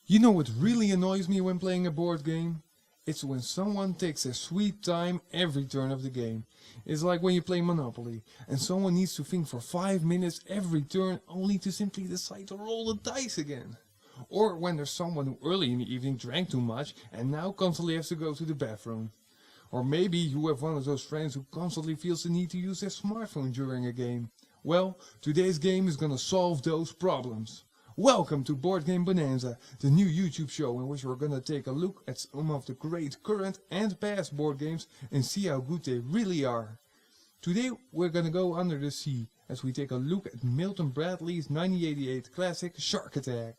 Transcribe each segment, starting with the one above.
You know what really annoys me when playing a board game? It's when someone takes their sweet time every turn of the game. It's like when you play Monopoly and someone needs to think for 5 minutes every turn only to simply decide to roll the dice again. Or when there's someone who early in the evening drank too much and now constantly has to go to the bathroom. Or maybe you have one of those friends who constantly feels the need to use their smartphone during a game. Well, today's game is gonna solve those problems. Welcome to Board Game Bonanza, the new YouTube show in which we're gonna take a look at some of the great current and past board games and see how good they really are. Today we're gonna go under the sea as we take a look at Milton Bradley's 1988 classic Shark Attack.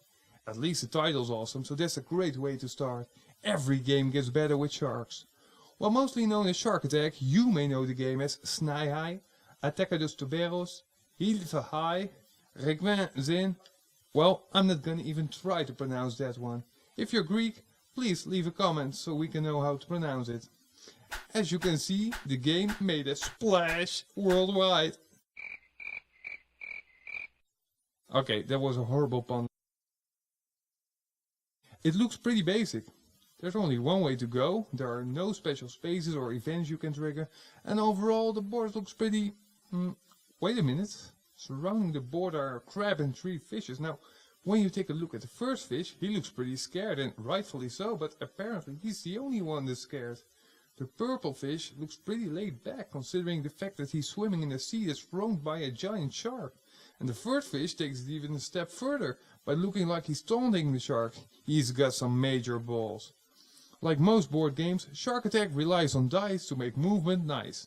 At least the title's awesome, so that's a great way to start. Every game gets better with sharks. While mostly known as Shark Attack, you may know the game as Snai High, Ataque dos Tuberos, Hilfe High, Requiem Zin. Well, I'm not gonna even try to pronounce that one. If you're Greek, please leave a comment so we can know how to pronounce it. As you can see, the game made a splash worldwide. Okay, that was a horrible pun. It looks pretty basic. There's only one way to go, there are no special spaces or events you can trigger, and overall the board looks pretty... wait a minute. Surrounding the board are a crab and 3 fishes. Now, when you take a look at the first fish, he looks pretty scared, and rightfully so, but apparently he's the only one that's scared. The purple fish looks pretty laid back, considering the fact that he's swimming in a sea that's roamed by a giant shark. And the third fish takes it even a step further, by looking like he's taunting the shark. He's got some major balls. Like most board games, Shark Attack relies on dice to make movement nice.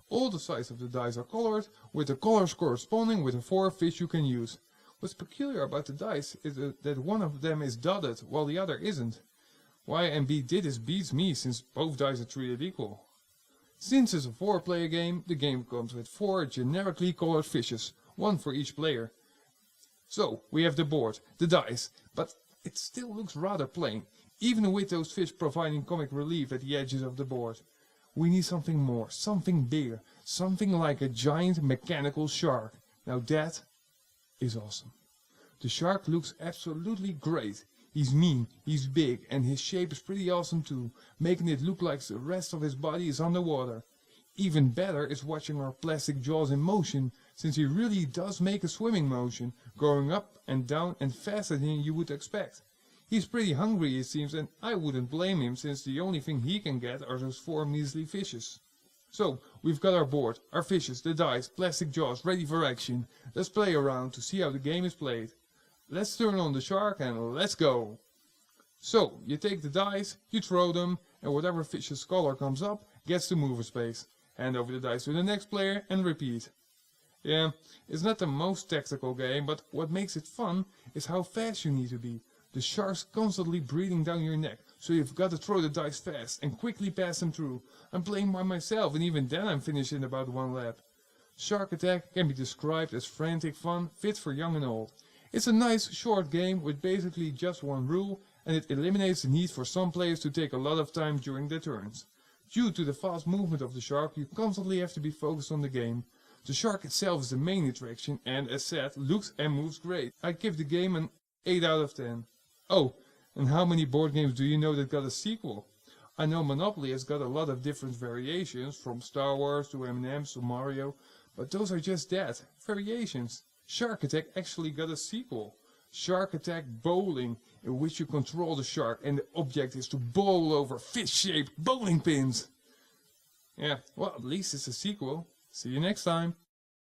All the sides of the dice are colored, with the colors corresponding with the 4 fish you can use. What's peculiar about the dice is that one of them is dotted, while the other isn't. Why MB did this beats me, since both dice are treated equal. Since it's a 4-player game, the game comes with 4 generically colored fishes, 1 for each player. So, we have the board, the dice, but it still looks rather plain, even with those fish providing comic relief at the edges of the board. We need something more, something bigger, something like a giant mechanical shark. Now that is awesome. The shark looks absolutely great. He's mean, he's big, and his shape is pretty awesome too, making it look like the rest of his body is underwater. Even better is watching our plastic jaws in motion, since he really does make a swimming motion, going up and down and faster than you would expect. He's pretty hungry it seems, and I wouldn't blame him, since the only thing he can get are those 4 measly fishes. So, we've got our board, our fishes, the dice, plastic jaws ready for action. Let's play around to see how the game is played. Let's turn on the shark and let's go! So, you take the dice, you throw them, and whatever fish's color comes up gets the mover space. Hand over the dice to the next player and repeat. Yeah, it's not the most tactical game, but what makes it fun is how fast you need to be. The shark's constantly breathing down your neck, so you've got to throw the dice fast and quickly pass them through. I'm playing by myself, and even then I'm finished in about 1 lap. Shark Attack can be described as frantic fun, fit for young and old. It's a nice short game with basically just 1 rule, and it eliminates the need for some players to take a lot of time during their turns. Due to the fast movement of the shark, you constantly have to be focused on the game. The shark itself is the main attraction, and as said, looks and moves great. I'd give the game an 8 out of 10. Oh, and how many board games do you know that got a sequel? I know Monopoly has got a lot of different variations, from Star Wars to M&M's to Mario, but those are just that, variations. Shark Attack actually got a sequel, Shark Attack Bowling, in which you control the shark and the object is to bowl over fish-shaped bowling pins. Yeah, well, at least it's a sequel. See you next time.